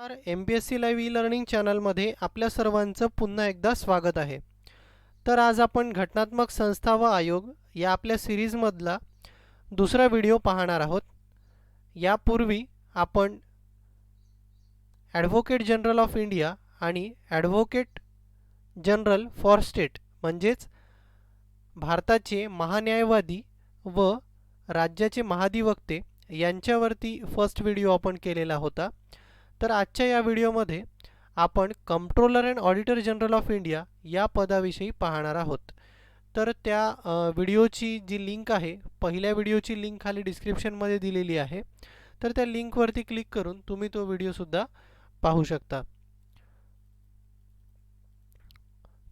MPSC live e learning चॅनलमध्ये आपल्या सर्वांचं पुन्हा एकदा स्वागत आहे. तर आज आपण घटनात्मक संस्था व आयोग या आपल्या सिरीजमधला दुसरा व्हिडिओ पाहणार आहोत. यापूर्वी आपण ॲडव्होकेट जनरल ऑफ इंडिया आणि ॲडव्होकेट जनरल फॉर स्टेट म्हणजेच भारताचे महान्यायवादी व राज्याचे महाधिवक्ते यांच्यावरती फर्स्ट व्हिडिओ आपण केलेला होता. तर आजच्या या व्हिडिओमध्ये आपण controller and auditor general of India या पदाविषयी पाहणार आहोत. तर त्या व्हिडिओची जी लिंक आहे, पहिल्या व्हिडिओची लिंक खाली डिस्क्रिप्शनमध्ये दिलेली आहे. तर त्या लिंकवरती क्लिक करून तुम्ही तो व्हिडिओसुद्धा पाहू शकता.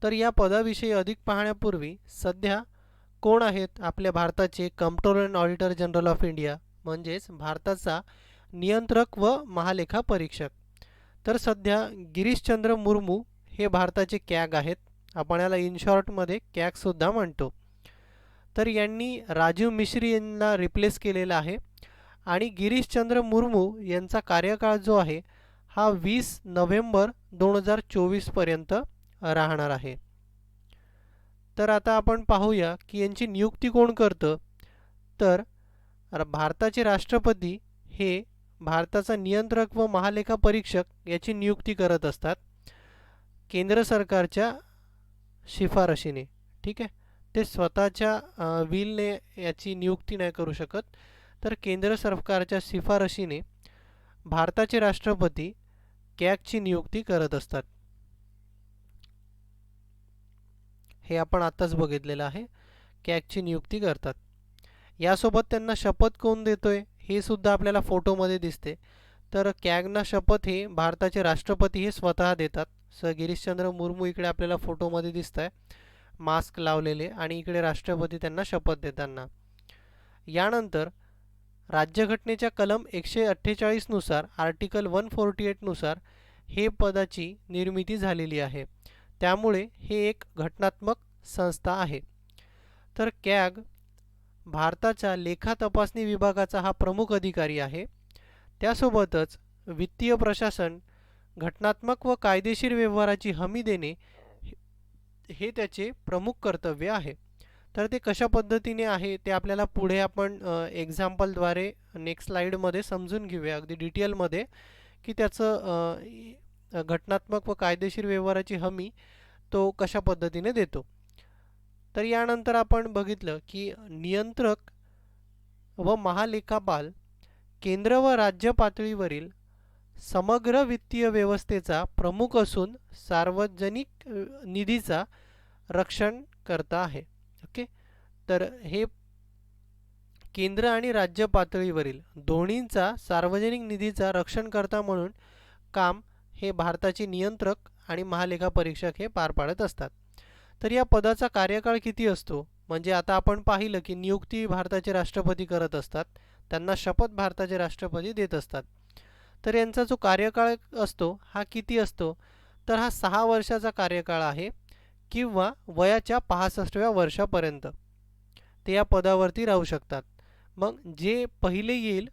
तर या पदाविषयी अधिक पाहण्यापूर्वी सध्या कोण आहेत आपल्या भारताचे controller and auditor general of India म्हणजेच भारताचा नियंत्रक व महालेखा परीक्षक. तर सध्या गिरीशचंद्र मुर्मू हे भारताचे कॅग आहेत. आपण याला इन शॉर्टमध्ये कॅगसुद्धा म्हणतो. तर यांनी राजीव मिश्री यांना रिप्लेस केलेला आहे आणि गिरीशचंद्र मुर्मू यांचा कार्यकाळ जो आहे हा 20 नोव्हेंबर 2024 पर्यंत राहणार आहे. तर आता आपण पाहूया की यांची नियुक्ती कोण करतं. तर भारताचे राष्ट्रपती हे भारताचा नियंत्रक व महालेखा परीक्षक याची नियुक्ती करत असतात केंद्र सरकारच्या शिफारशीने. ठीक आहे, ते स्वतःच्या विलने याची नियुक्ती नाही करू शकत. तर केंद्र सरकारच्या शिफारशीने भारताचे राष्ट्रपती कॅगची नियुक्ती करत असतात. हे आपण आताच बघितलेलं आहे, कॅगची नियुक्ती करतात. यासोबत त्यांना शपथ कोण देतोय हे सुद्धा आपल्याला फोटोमध्ये दिसते. तर कॅगना शपथ हे भारताचे राष्ट्रपती हे स्वतः देतात. गिरीशचंद्र मुर्मू इकडे आपल्याला फोटोमध्ये दिसत आहे मास्क लावलेले आणि इकडे राष्ट्रपती त्यांना शपथ देताना. यानंतर राज्यघटनेच्या कलम 148 नुसार आर्टिकल 148 नुसार हे पदाची निर्मिती झालेली आहे. त्यामुळे हे एक घटनात्मक संस्था आहे. तर कॅग भारताच्या लेखा तपासणी विभागाचा हा प्रमुख अधिकारी आहे. त्यासोबतच वित्तीय प्रशासन, घटनात्मक व कायदेशीर व्यवहाराची हमी देणे हे त्याचे प्रमुख कर्तव्य आहे. तर ते कशा पद्धतीने आहे ते आपल्याला पुढे आपण एक्झाम्पलद्वारे नेक्स्ट स्लाईडमध्ये समजून घेऊया अगदी डिटेलमध्ये की त्याचं घटनात्मक व कायदेशीर व्यवहाराची हमी तो कशा पद्धतीने देतो. तर यानंतर आपण बघितलं की नियंत्रक व महालेखापाल केंद्र व राज्य पातळीवरील समग्र वित्तीय व्यवस्थेचा प्रमुख असून सार्वजनिक निधीचा रक्षण करता आहे. ओके, तर हे केंद्र आणि राज्य पातळीवरील दोन्हींचा सार्वजनिक निधीचा रक्षणकर्ता म्हणून काम हे भारताचे नियंत्रक आणि महालेखा परीक्षक हे पार पाडत असतात. तर या पदाचा कार्यकाळ किती असतो म्हणजे आता आपण पाहिलं की नियुक्ती भारताचे राष्ट्रपती करत असतात, त्यांना शपथ भारताचे राष्ट्रपती देत असतात. तर यांचा जो कार्यकाळ असतो हा किती असतो तर हा 6 वर्षाचा कार्यकाळ आहे किंवा वयाच्या 65व्या वर्षापर्यंत ते या पदावरती राहू शकतात. मग जे पहिले येईल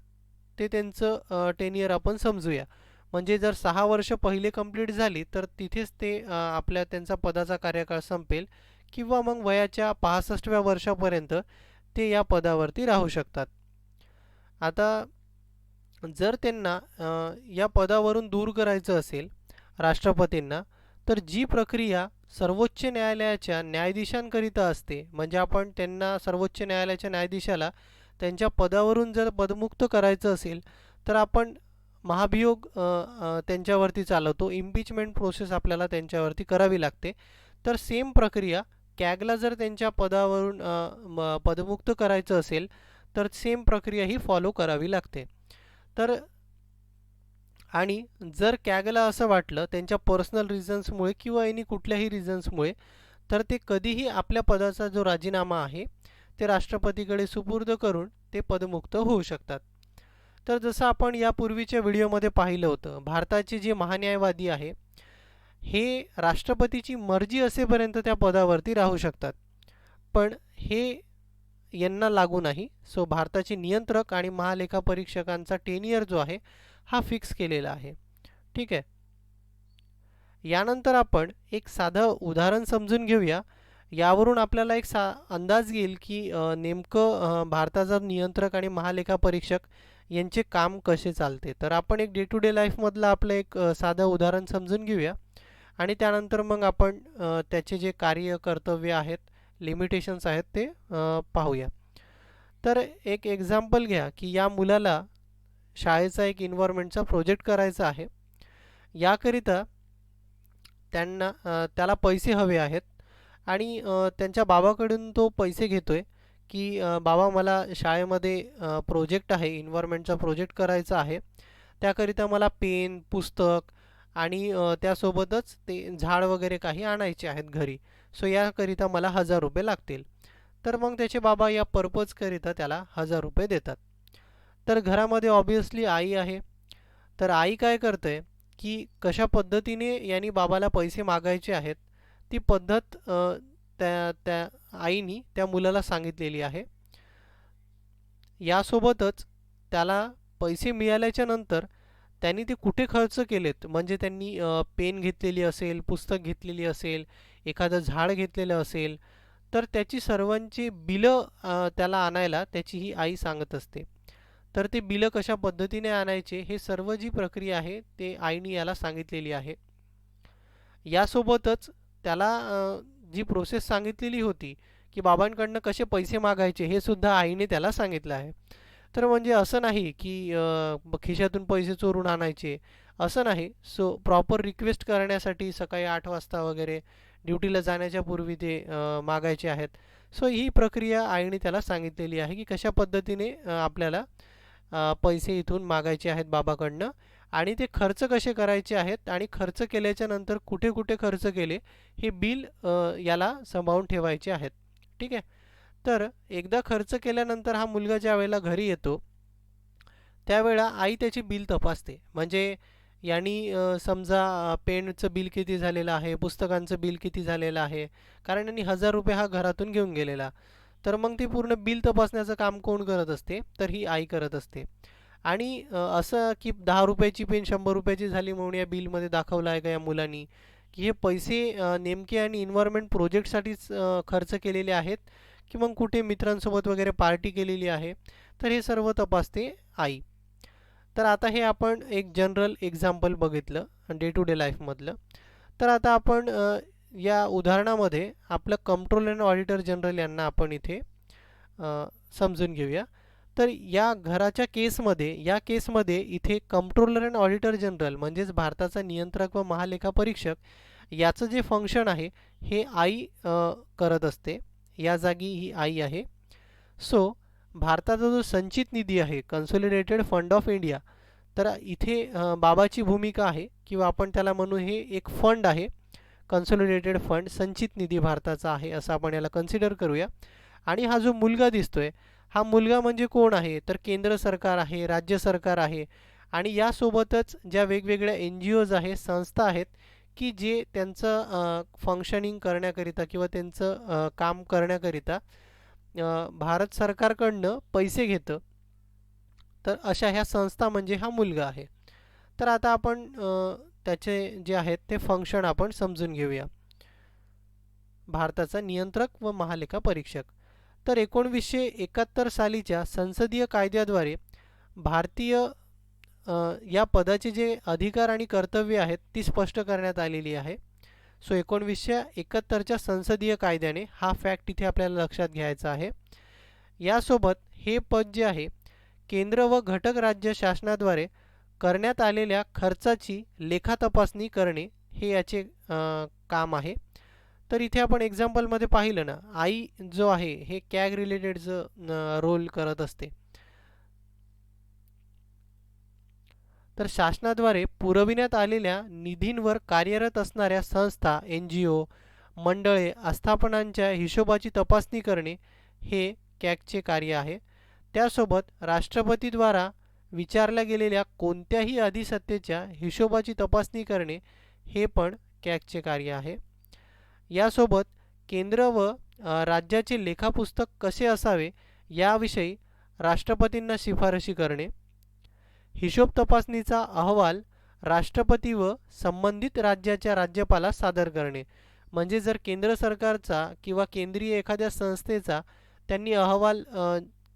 ते त्यांचं टेन्युअर आपण समजूया. म्हणजे जर 6 वर्ष पहिले कंप्लीट झाली तर तिथेच ते आपल्या त्यांचा पदाचा कार्यकाळ संपेल किंवा मग वयाच्या 65व्या वर्षापर्यंत ते या पदावरती राहू शकतात. आता जर त्यांना या पदावरून दूर करायचं असेल राष्ट्रपतींना तर जी प्रक्रिया सर्वोच्च न्यायालयाच्या न्यायाधीशांकरिता असते म्हणजे आपण त्यांना सर्वोच्च न्यायालयाच्या न्यायाधीशाला त्यांच्या पदावरून जर पदमुक्त करायचं असेल तर आपण महाभियोग त्यांच्यावरती चालवतो. इम्पीचमेंट प्रोसेस आपल्याला त्यांच्यावरती करावी लागते. तर सेम प्रक्रिया कॅगला जर त्यांच्या पदावरून पदमुक्त करायचं असेल तर सेम प्रक्रिया ही फॉलो करावी लागते. तर आणि जर कॅगला असं वाटलं त्यांच्या पर्सनल रिझन्समुळे किंवा एनी कुठल्याही रिझन्समुळे तर ते कधीही आपल्या पदाचा जो राजीनामा आहे ते राष्ट्रपतीकडे सुपूर्द करून ते पदमुक्त होऊ शकतात. तर जसं आपण यापूर्वीच्या व्हिडिओमध्ये पाहिलं होतं भारताचे जे महान्यायवादी आहे हे राष्ट्रपतीची मर्जी असेपर्यंत त्या पदावरती राहू शकतात, पण हे यांना लागू नाही. सो भारताचे नियंत्रक आणि महालेखा परीक्षकांचा टेन्युअर जो आहे हा फिक्स केलेला आहे. ठीक आहे. यानंतर आपण एक साधं उदाहरण समजून घेऊया. यावरून आपल्याला एक अंदाज येईल की नेमकं भारताचा नियंत्रक आणि महालेखा परीक्षक यांचे काम कसे चालते. तर आपण एक डे टू डे लाईफमधलं आपलं एक साधं उदाहरण समजून घेऊया आणि त्यानंतर मग आपण त्याचे जे कार्य कर्तव्य आहेत, लिमिटेशन्स आहेत ते पाहूया. तर एक एक्झाम्पल घ्या की या मुलाला शाळेचा एक एन्व्हायरमेंटचा प्रोजेक्ट करायचा आहे. याकरिता त्याला पैसे हवे आहेत आणि त्यांच्या बाबाकडून तो पैसे घेतोय की बाबा मला शाळेमध्ये प्रोजेक्ट आहे, एन्व्हायरमेंटचा प्रोजेक्ट करायचा आहे. त्याकरिता मला पेन, पुस्तक आणि त्यासोबतच ते झाड वगैरे काही आणायचे आहेत घरी. सो याकरिता मला 1000 रुपये लागतील. तर मग त्याचे बाबा या पर्पजकरिता त्याला 1000 रुपये देतात. तर घरामध्ये ऑब्व्हियसली आई आहे. तर आई काय करते की कशा पद्धतीने यांनी बाबाला पैसे मागायचे आहेत ती पद्धत त्या त्या आईनी त्या मुलाला सांगितलेली आहे. यासोबतच त्याला पैसे मिळाल्याच्या नंतर त्यांनी ते कुठे खर्च केलेत, म्हणजे त्यांनी पेन घेतलेली असेल, पुस्तक घेतलेली असेल, एखादं झाड घेतलेलं असेल, तर त्याची सर्वांची बिलं त्याला आणायला त्याची ही आई सांगत असते. तर ते बिलं कशा पद्धतीने आणायचे हे सर्व जी प्रक्रिया आहे ते आईने याला सांगितलेली आहे. यासोबतच त्याला जी प्रोसेस सांगितलेली होती की बाबांकडनं कसे पैसे मागायचे हे सुद्धा आईने त्याला सांगितलं आहे. तर म्हणजे असं नाही की खिशातून पैसे चोरून आणायचे, असं नाही. सो प्रॉपर रिक्वेस्ट करण्यासाठी सकाळी 8 वाजता वगैरे ड्युटीला जाण्याच्या पूर्वी ते मागायचे आहेत. सो ही प्रक्रिया आईने त्याला सांगितलेली आहे की कशा पद्धतीने आपल्याला पैसे इथून मागायचे आहेत बाबाकडनं आणि ते खर्च कसे करायचे आहेत आणि खर्च केल्याच्या नंतर कुठे कुठे खर्च केले हे बिल याला सांभाळून ठेवायचे आहेत. ठीक आहे. तर एकदा खर्च केल्यानंतर हा मुलगा ज्या वेळेला घरी येतो त्यावेळेला आई त्याची बिल तपासते. म्हणजे यांनी समजा पेनचं बिल किती झालेलं आहे, पुस्तकांचं बिल किती झालेलं आहे, कारण यांनी 1000 रुपये हा घरातून घेऊन गेलेला. तर मग ते पूर्ण बिल तपासण्याचं काम कोण करत असते, तर ही आई करत असते. आणि असं की 10 रुपयाची पेन 100 रुपयाची झाली म्हणून या बिलमध्ये दाखवलं आहे का या मुलांनी की हे पैसे नेमके आणि एन्व्हायरमेंट प्रोजेक्टसाठीच खर्च केलेले आहेत की मग कुठे मित्रांसोबत वगैरे पार्टी केलेली आहे. तर हे सर्व तपासते आई. तर आता हे आपण एक जनरल एक्झाम्पल बघितलं डे टू डे लाईफमधलं. तर आता आपण या उदाहरणामध्ये आपलं कंट्रोलर अँड ऑडिटर जनरल यांना आपण इथे समजून घेऊया. तर या घराच्या केसमध्ये इथे कंट्रोलर अँड ऑडिटर जनरल म्हणजेच भारताचा नियंत्रक व महालेखा परीक्षक याचं जे फंक्शन आहे हे आई करत असते. या जागी ही आई आहे. सो भारताचा जो संचित निधी आहे कन्सोलिडेटेड फंड ऑफ इंडिया, तर इथे बाबाची भूमिका आहे किंवा आपण त्याला म्हणू हे एक फंड आहे. कन्सोलिडेटेड फंड संचित निधी भारताचा आहे असं आपण याला कन्सिडर करूया. आणि हा जो मुलगा दिसतोय हा मुलगा म्हणजे कोण आहे, तर केंद्र सरकार आहे, राज्य सरकार आहे आणि यासोबतच ज्या वेगवेगळ्या NGOज आहे, संस्था आहेत की जे त्यांचं फंक्शनिंग करण्याकरिता किंवा त्यांचं काम करण्याकरिता भारत सरकारकडनं पैसे घेतं. तर अशा ह्या संस्था म्हणजे हा मुलगा आहे. तर आता आपण त्याचे जे आहेत ते फंक्शन आपण समजून घेऊया. भारताचा नियंत्रक व महालेखा परीक्षक. तर 1971 सालीच्या संसदीय कायद्याद्वारे भारतीय या पदाचे जे अधिकार आणि कर्तव्य आहेत ती स्पष्ट करण्यात आलेली आहे. सो 1971च्या संसदीय कायद्याने हा फॅक्ट इथे आपल्याला लक्षात घ्यायचा आहे. यासोबत हे पद जे आहे केंद्र व घटक राज्य शासनाद्वारे करण्यात आलेल्या खर्चाची लेखा तपासणी करणे हे याचे काम आहे. तर इथे आपण एक्झाम्पलमध्ये पाहिलं ना, आई जो आहे हे कॅग रिलेटेडचं रोल करत असते. तर शासनाद्वारे पुरविण्यात आलेल्या निधींवर कार्यरत असणाऱ्या संस्था, NGO, मंडळे, आस्थापनांच्या हिशोबाची तपासणी करणे हे कॅगचे कार्य आहे. त्यासोबत राष्ट्रपतीद्वारा विचारल्या गेलेल्या कोणत्याही अधिसत्तेच्या हिशोबाची तपासणी करणे हे पण कॅगचे कार्य आहे. यासोबत केंद्र व राज्याचे लेखापुस्तक कसे असावे याविषयी राष्ट्रपतींना शिफारशी करणे, हिशोब तपासणीचा अहवाल राष्ट्रपती व संबंधित राज्याच्या राज्यपालास सादर करणे. म्हणजे जर केंद्र सरकारचा किंवा केंद्रीय एखाद्या संस्थेचा त्यांनी अहवाल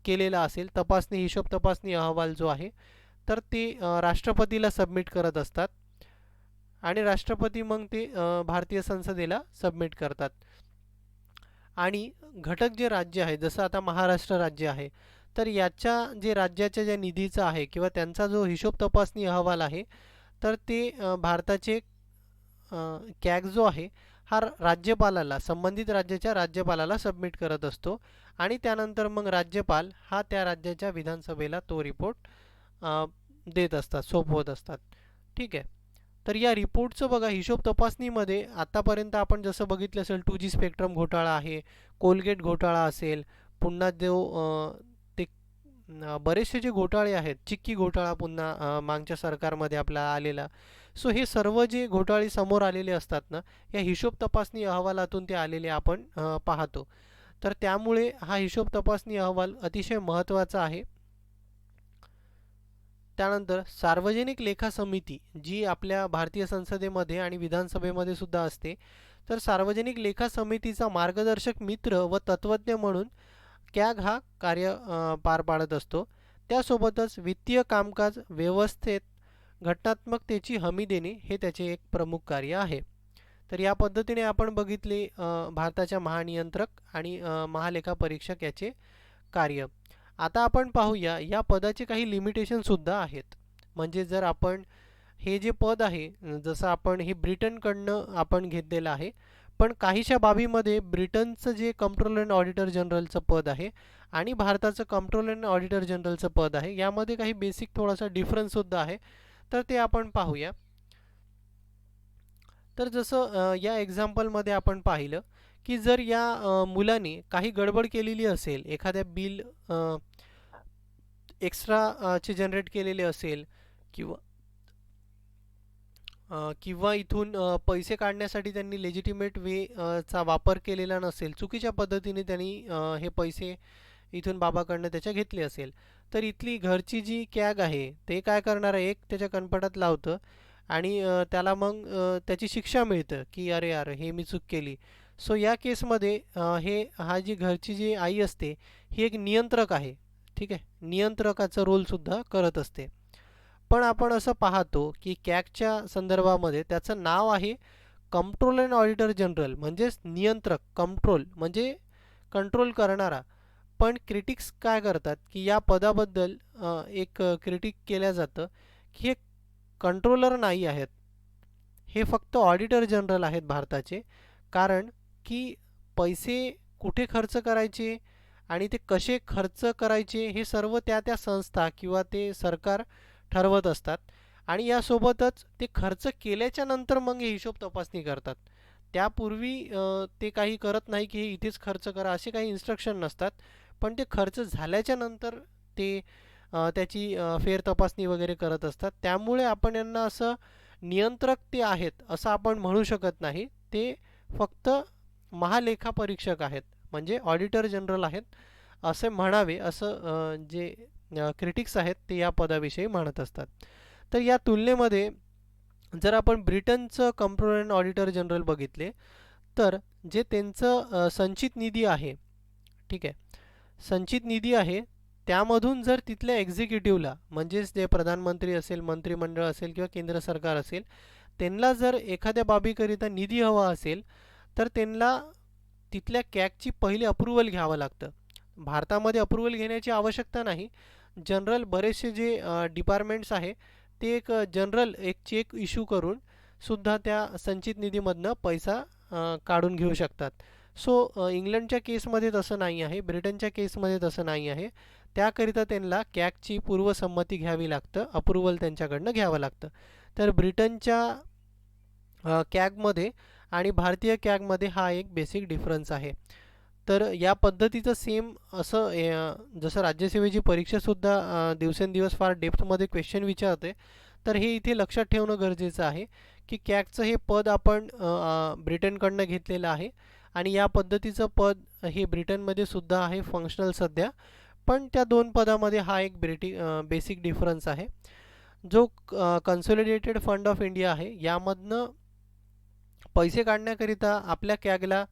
केलेला असेल, तपासणी हिशोब तपासणी अहवाल जो आहे, तर ते राष्ट्रपतीला सबमिट करत असतात आणि राष्ट्रपती मग ते भारतीय संसदेला सबमिट करतात. आणि घटक जे राज्य आहे, जसं आता महाराष्ट्र राज्य आहे, तर याच्या जे राज्याच्या ज्या निधीचा आहे किंवा त्यांचा जो हिशोब तपासणी अहवाल आहे, तर ते भारताचे कॅग जो आहे हा राज्यपालाला, संबंधित राज्याच्या राज्यपालाला सबमिट करत असतो आणि त्यानंतर मग राज्यपाल हा त्या राज्याच्या विधानसभेला तो रिपोर्ट देत असतात, सोपवत असतात. ठीक आहे. तर या रिपोर्टचं बघा, हिशोब तपासणीमध्ये आतापर्यंत आपण जसं बघितलं असेल 2G स्पेक्ट्रम घोटाळा आहे, कोलगेट घोटाळा असेल, पुन्हा जो ते बरेचसे जे घोटाळे आहेत, चिक्की घोटाळा पुन्हा मागच्या सरकारमध्ये आपला आलेला. सो हे सर्व जे घोटाळे समोर आलेले असतात ना, या हिशोब तपासणी अहवालातून ते आलेले आपण पाहतो. तर त्यामुळे हा हिशोब तपासणी अहवाल अतिशय महत्त्वाचा आहे. त्यानंतर सार्वजनिक लेखा समिती जी आपल्या भारतीय संसदेमध्ये आणि विधानसभेमध्ये सुद्धा असते, तर सार्वजनिक लेखा समितीचा मार्गदर्शक मित्र व तत्त्वज्ञ म्हणून कॅग हा कार्य पार पाडत असतो. त्यासोबतच वित्तीय कामकाज व्यवस्थेत घटनात्मकतेची हमी देणे हे त्याचे एक प्रमुख कार्य आहे. तर या पद्धतीने आपण बघितले भारताच्या महानियंत्रक आणि महालेखा परीक्षक याचे कार्य. आता आपण पाहूया या पदाचे काही लिमिटेशनसुद्धा आहेत. म्हणजे जर आपण हे जे पद आहे, जसं आपण हे ब्रिटनकडनं आपण घेतलेलं आहे, पण काहीशा बाबीमध्ये ब्रिटनचं जे कंट्रोलर अँड ऑडिटर जनरलचं पद आहे आणि भारताचं कंट्रोलर अँड ऑडिटर जनरलचं पद आहे, यामध्ये काही बेसिक थोडासा डिफरन्ससुद्धा आहे. तर ते आपण पाहूया. तर जसं या एक्झाम्पलमध्ये आपण पाहिलं की जर या मुलाने काही गडबड केलेली असेल, एखाद्या बिल एक्स्ट्राचे जनरेट केलेले असेल किंवा किंवा इथून पैसे काढण्यासाठी त्यांनी लेजिटिमेट वे चा वापर केलेला नसेल, चुकीच्या पद्धतीने त्यांनी हे पैसे इथून बाबाकडनं त्याच्या घेतले असेल, तर इथली घरची जी कॅग आहे ते काय करणार आहे, एक त्याच्या कनपटात लावतं आणि त्याला मग त्याची शिक्षा मिळतं की अरे यार हे मी चूक केली. सो या केसमध्ये हा जी घरची जी आई असते ही एक नियंत्रक आहे. ठीक आहे, नियंत्रकाचा रोलसुद्धा करत असते. पण आपण असं पाहतो की कॅगच्या संदर्भामध्ये त्याचं नाव आहे कंट्रोलर अँड ऑडिटर जनरल, म्हणजेच नियंत्रक, कंट्रोल म्हणजे कंट्रोल करणारा. पण क्रिटिक्स काय करतात की या पदाबद्दल एक क्रिटिक केलं जातं की हे कंट्रोलर नाही आहेत, हे फक्त ऑडिटर जनरल आहेत भारताचे. कारण की पैसे कुठे खर्च करायचे आणि ते कसे खर्च करायचे हे सर्व त्या संस्था किंवा ते सरकार ठरवत असतात. आणि यासोबतच ते खर्च केल्याच्या नंतर मग हे हिशोब तपासणी करतात. त्यापूर्वी ते काही करत नाही की हे इथेच खर्च करा, असे काही इन्स्ट्रक्शन नसतात. पण ते खर्च झाल्याच्या नंतर ते त्याची फेर तपासणी वगैरे करत असतात. त्यामुळे आपण यांना असं नियंत्रक ते आहेत असं आपण म्हणू शकत नाही. ते फक्त महालेखा परीक्षक आहेत, म्हणजे ऑडिटर जनरल आहेत असे म्हणावे, असं जे क्रिटिक्स आहेत ते या पदाविषयी म्हणत असतात. तर या तुलनेमध्ये जर आपण ब्रिटनचं कंट्रोलर अँड ऑडिटर जनरल बघितले, तर जे त्यांचं संचित निधी आहे, ठीक आहे, संचित निधी आहे, त्यामधून जर तिथल्या एक्झिक्युटिव्हला, म्हणजेच जे प्रधानमंत्री असेल, मंत्रिमंडळ असेल किंवा केंद्र सरकार असेल, त्यांना जर एखाद्या बाबीकरिता निधी हवा असेल तर त्यांना तिथल्या कॅगची पहिली अप्रूव्हल घ्यावं लागतं. भारतामध्ये अप्रूव्हल घेण्याची आवश्यकता नाही. जनरल बरेचसे जे डिपार्टमेंट्स आहे ते एक जनरल एक चेक इश्यू करून सुद्धा त्या संचित निधीमधनं पैसा काढून घेऊ शकतात. सो इंग्लंडच्या केसमध्ये तसं नाही आहे, ब्रिटनच्या केसमध्ये तसं नाही आहे. त्याकरिता त्यांना कॅगची पूर्वसंमती घ्यावी लागतं, अप्रूव्हल त्यांच्याकडनं घ्यावं लागतं. तर ब्रिटनच्या कॅगमध्ये आणि भारतीय कॅगमध्ये हा एक बेसिक डिफरन्स आहे. तर या पद्धतीचं सेम असं जसं राज्यसेवेची परीक्षासुद्धा दिवसेंदिवस फार डेप्थमध्ये क्वेश्चन विचारते, तर हे इथे लक्षात ठेवणं गरजेचं आहे की कॅगचं हे पद आपण ब्रिटनकडनं घेतलेलं आहे आणि या पद्धतीचं पद हे ब्रिटनमध्ये सुद्धा आहे फंक्शनल सध्या. पण त्या दोन पदामध्ये हा एक बेसिक डिफरन्स आहे. जो कन्सॉलिडेटेड फंड ऑफ इंडिया आहे यामधनं पैसे काढण्याकरिता आपल्या कॅगला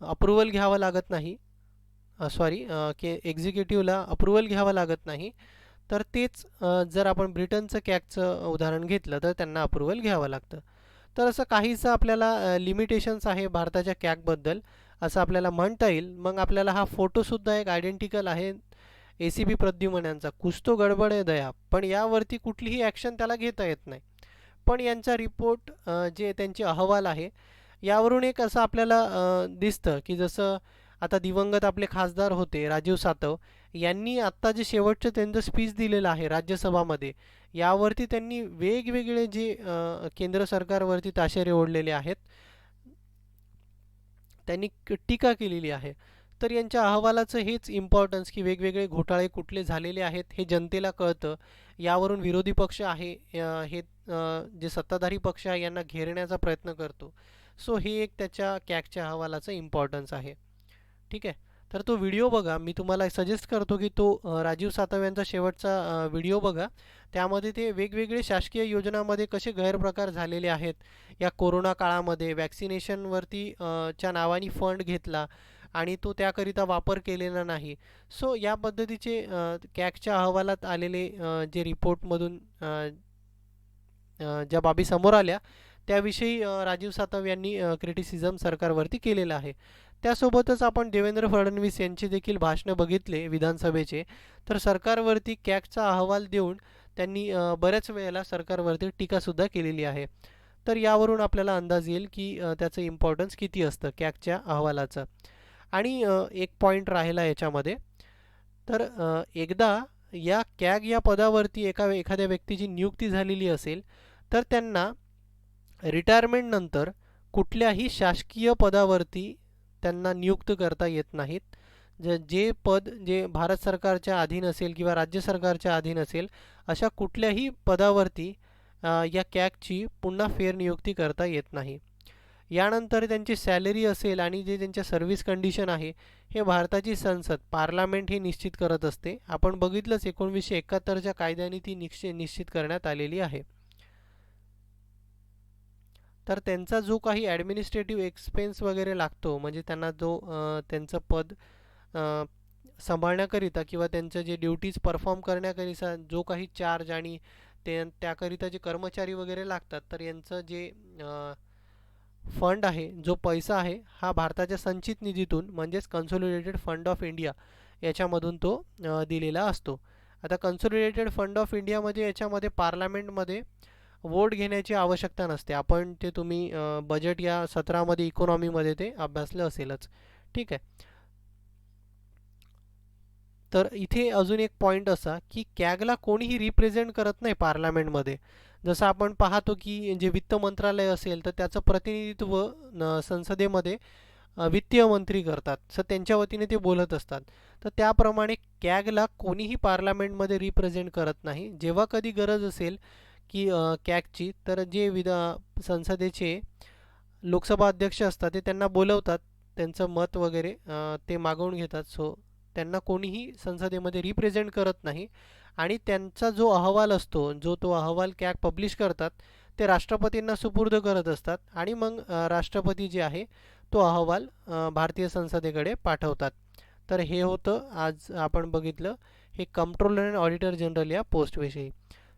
अप्रूव्हल घ्यावं लागत नाही, सॉरी के एक्झिक्युटिव्हला अप्रूव्हल घ्यावं लागत नाही. तर तेच जर आपण ब्रिटनचं कॅगचं उदाहरण घेतलं तर त्यांना अप्रूव्हल घ्यावं लागतं. तर असं काहीसं आपल्याला लिमिटेशन्स आहे भारताच्या कॅगबद्दल असं आपल्याला म्हणता येईल. मग आपल्याला हा फोटोसुद्धा एक आयडेंटिकल आहे ACP प्रद्युमन यांचा. कुछ तो गडबड आहे दया, पण यावरती कुठलीही ॲक्शन त्याला घेता येत नाही. पण यांचा रिपोर्ट जे त्यांचे अहवाल आहे यावरून एक असं आपल्याला दिसतं की जसं आता दिवंगत आपले खासदार होते राजीव सातव यांनी आत्ता जे शेवटचं त्यांचं स्पीच दिलेलं आहे राज्यसभामध्ये, यावरती त्यांनी वेगवेगळे जे केंद्र सरकारवरती ताशेरे ओढलेले आहेत त्यांनी टीका केलेली आहे. तर यांच्या अहवालाचं हेच इम्पॉर्टन्स की वेगवेगळे घोटाळे कुठले झालेले आहेत हे जनतेला कळतं. यावरून विरोधी पक्ष आहे हे जे सत्ताधारी पक्ष आहे यांना घेरण्याचा प्रयत्न करतो. सो हे एक त्याच्या कॅगच्या अहवालाचं इम्पॉर्टन्स आहे. ठीक आहे. तर तो व्हिडिओ बघा. मी तुम्हाला सजेस्ट करतो की तो राजीव सातव यांचा शेवटचा व्हिडिओ बघा. त्यामध्ये ते वेगवेगळे शासकीय योजनांमध्ये कसे गैरप्रकार झालेले आहेत. या कोरोना काळामध्ये वॅक्सिनेशनवरती च्या नावाने फंड घेतला आणि तो त्याकरिता वापर केलेला नाही. सो या पद्धतीचे कॅगच्या अहवालात आलेले जे रिपोर्टमधून ज्या बाबी समोर आल्या त्याविषयी राजीव सातव यांनी क्रिटिसिझम सरकारवरती केलेलं आहे. त्यासोबतच आपण देवेंद्र फडणवीस यांचे देखील भाषणं बघितले विधानसभेचे. तर सरकारवरती कॅगचा अहवाल देऊन त्यांनी बऱ्याच वेळेला सरकारवरती टीकासुद्धा केलेली आहे. तर यावरून आपल्याला अंदाज येईल की त्याचं इम्पॉर्टन्स किती असतं कॅगच्या अहवालाचं. आणि एक पॉईंट राहिला याच्यामध्ये. तर एकदा या कॅग या पदावरती एखाद्या व्यक्तीची नियुक्ती झालेली असेल तर त्यांना रिटायरमेंट नंतर कुठल्याही शासकीय पदावरती त्यांना नियुक्त करता येत नाहीत. जे पद जे भारत सरकारच्या अधीन असेल किंवा राज्य सरकारच्या अधीन असेल अशा कुठल्याही पदावरती या कॅगची पुन्हा फेरनियुक्ती करता येत नाही. यानंतर त्यांची सॅलरी असेल आणि जे त्यांच्या सर्व्हिस कंडिशन आहे हे भारताची संसद पार्लमेंट हे निश्चित करत असते. आपण बघितलंच 1971च्या कायद्याने ती निश्चित करण्यात आलेली आहे. तर त्यांचा जो काही ॲडमिनिस्ट्रेटिव्ह एक्सपेन्स वगैरे लागतो म्हणजे त्यांना जो त्यांचं पद सांभाळण्याकरिता किंवा त्यांचं जे ड्युटीज परफॉर्म करण्याकरिता जो काही चार्ज आणि त्याकरिता जे कर्मचारी वगैरे लागतात तर यांचं जे फंड आहे जो पैसा आहे हा भारताच्या संचित निधीतून म्हणजेच कन्सॉलिडेटेड फंड ऑफ इंडिया याच्यामधून तो दिलेला असतो. आता कन्सॉलिडेटेड फंड ऑफ इंडियामध्ये याच्यामध्ये पार्लमेंटमध्ये वोट घेण्याची आवश्यकता नसते. आपण ते तुम्ही बजेट या सत्रामध्ये इकॉनॉमीमध्ये ते अभ्यासलं असेलच. ठीक आहे. तर इथे अजून एक पॉईंट असा की कॅगला कोणीही रिप्रेझेंट करत नाही पार्लमेंटमध्ये. जसं आपण पाहतो की जे वित्त मंत्रालय असेल तर त्याचं प्रतिनिधित्व संसदेमध्ये वित्तीय मंत्री करतात. सर त्यांच्या वतीने ते बोलत असतात. तर त्याप्रमाणे कॅगला कोणीही पार्लमेंटमध्ये रिप्रेझेंट करत नाही. जेव्हा कधी गरज असेल की कॅगची तर जे संसदेचे लोकसभा अध्यक्ष असतात ते त्यांना बोलवतात. त्यांचं मत वगैरे ते मागवून घेतात. सो त्यांना कोणीही संसदेमध्ये रिप्रेझेंट करत नाही. आणि त्यांचा जो अहवाल असतो जो तो अहवाल कॅग पब्लिश करतात ते राष्ट्रपतींना सुपूर्द करत असतात आणि मग राष्ट्रपती जे आहे तो अहवाल भारतीय संसदेकडे पाठवतात. तर हे होतं आज आपण बघितलं हे कंट्रोलर अँड ऑडिटर जनरल या पोस्टविषयी.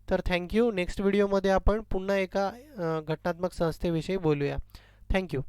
तर थँक्यू. नेक्स्ट व्हिडिओमध्ये आपण पुन्हा एका घटनात्मक संस्थेविषयी बोलूया. थँक्यू.